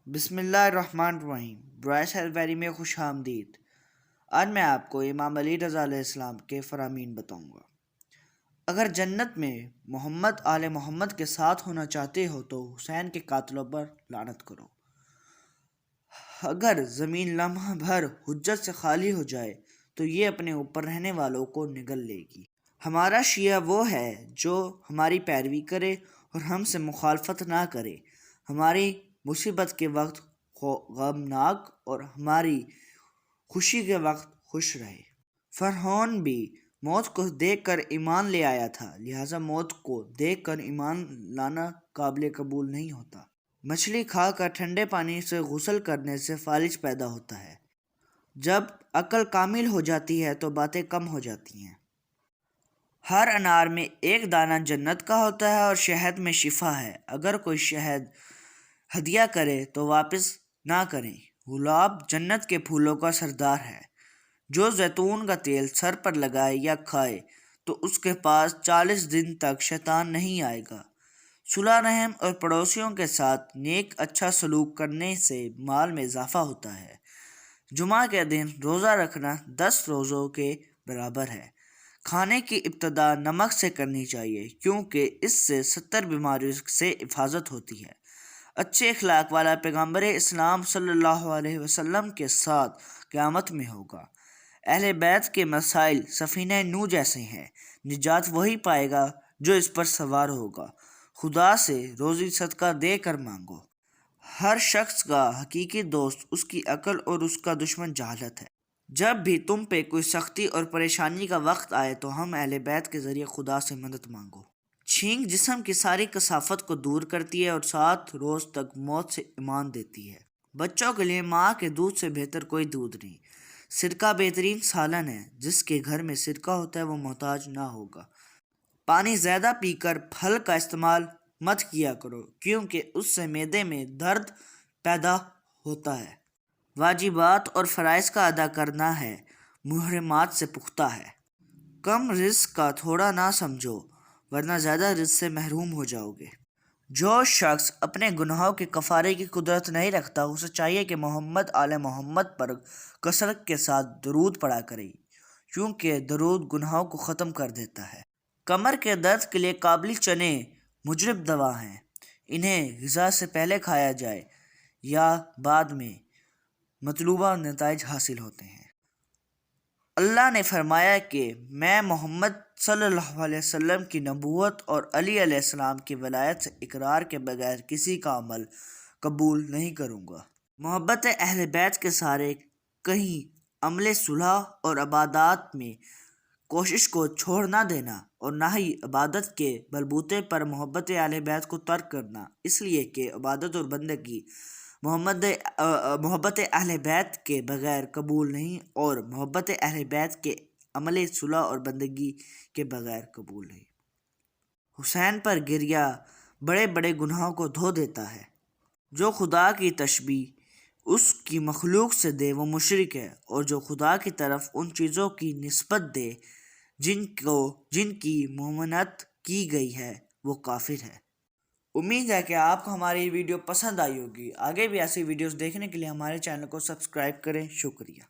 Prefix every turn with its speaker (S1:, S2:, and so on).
S1: بسم اللہ الرحمن الرحیم۔ برائس ہیلتھ ویری میں خوش آمدید۔ آج میں آپ کو امام علی رضا علیہ السلام کے فرامین بتاؤں گا۔ اگر جنت میں محمد آل محمد کے ساتھ ہونا چاہتے ہو تو حسین کے قاتلوں پر لعنت کرو۔ اگر زمین لمحہ بھر حجت سے خالی ہو جائے تو یہ اپنے اوپر رہنے والوں کو نگل لے گی۔ ہمارا شیعہ وہ ہے جو ہماری پیروی کرے اور ہم سے مخالفت نہ کرے، ہماری مصیبت کے وقت غمناک اور ہماری خوشی کے وقت خوش رہے۔ فرعون بھی موت کو دیکھ کر ایمان لے آیا تھا، لہٰذا موت کو دیکھ کر ایمان لانا قابل قبول نہیں ہوتا۔ مچھلی کھا کر ٹھنڈے پانی سے غسل کرنے سے فالج پیدا ہوتا ہے۔ جب عقل کامل ہو جاتی ہے تو باتیں کم ہو جاتی ہیں۔ ہر انار میں ایک دانہ جنت کا ہوتا ہے اور شہد میں شفا ہے۔ اگر کوئی شہد ہدیہ کرے تو واپس نہ کریں۔ گلاب جنت کے پھولوں کا سردار ہے۔ جو زیتون کا تیل سر پر لگائے یا کھائے تو اس کے پاس 40 دن تک شیطان نہیں آئے گا۔ صلح رحم اور پڑوسیوں کے ساتھ نیک اچھا سلوک کرنے سے مال میں اضافہ ہوتا ہے۔ جمعہ کے دن روزہ رکھنا 10 روزوں کے برابر ہے۔ کھانے کی ابتدا نمک سے کرنی چاہیے کیونکہ اس سے 70 بیماریوں سے حفاظت ہوتی ہے۔ اچھے اخلاق والا پیغمبر اسلام صلی اللہ علیہ وسلم کے ساتھ قیامت میں ہوگا۔ اہل بیت کے مسائل سفینہ نوح جیسے ہیں، نجات وہی پائے گا جو اس پر سوار ہوگا۔ خدا سے روزی صدقہ دے کر مانگو۔ ہر شخص کا حقیقی دوست اس کی عقل اور اس کا دشمن جہالت ہے۔ جب بھی تم پہ کوئی سختی اور پریشانی کا وقت آئے تو ہم اہل بیت کے ذریعے خدا سے مدد مانگو۔ چھینک جسم کی ساری کثافت کو دور کرتی ہے اور 7 روز تک موت سے امان دیتی ہے۔ بچوں کے لیے ماں کے دودھ سے بہتر کوئی دودھ نہیں۔ سرکہ بہترین سالن ہے، جس کے گھر میں سرکہ ہوتا ہے وہ محتاج نہ ہوگا۔ پانی زیادہ پی کر پھل کا استعمال مت کیا کرو کیونکہ اس سے معدے میں درد پیدا ہوتا ہے۔ واجبات اور فرائض کا ادا کرنا ہے، محرمات سے پختہ ہے۔ کم رزق کا تھوڑا نہ سمجھو ورنہ زیادہ رزق سے محروم ہو جاؤ گے۔ جو شخص اپنے گناہوں کے کفارے کی قدرت نہیں رکھتا اسے چاہیے کہ محمد آل محمد پر کثرت کے ساتھ درود پڑھا کرے کیونکہ درود گناہوں کو ختم کر دیتا ہے۔ کمر کے درد کے لیے کابلی چنے مجرب دوا ہیں۔ انہیں غذا سے پہلے کھایا جائے یا بعد میں مطلوبہ نتائج حاصل ہوتے ہیں۔ اللہ نے فرمایا کہ میں محمد صلی اللہ علیہ وسلم کی نبوت اور علی علیہ السلام کی ولایت سے اقرار کے بغیر کسی کا عمل قبول نہیں کروں گا۔ محبت اہل بیت کے سارے کہیں عمل صلح اور عبادات میں کوشش کو چھوڑ نہ دینا اور نہ ہی عبادت کے بلبوتے پر محبت اہل بیت کو ترک کرنا، اس لیے کہ عبادت اور بندگی محبت اہل بیت کے بغیر قبول نہیں اور محبت اہل بیت کے عمل صلح اور بندگی کے بغیر قبول نہیں۔ حسین پر گریہ بڑے بڑے گناہوں کو دھو دیتا ہے۔ جو خدا کی تشبیہ اس کی مخلوق سے دے وہ مشرک ہے، اور جو خدا کی طرف ان چیزوں کی نسبت دے جن کی ممانعت کی گئی ہے وہ کافر ہے۔ امید ہے کہ آپ کو ہماری ویڈیو پسند آئی ہوگی۔ آگے بھی ایسی ویڈیوز دیکھنے کے لیے ہمارے چینل کو سبسکرائب کریں۔ شکریہ۔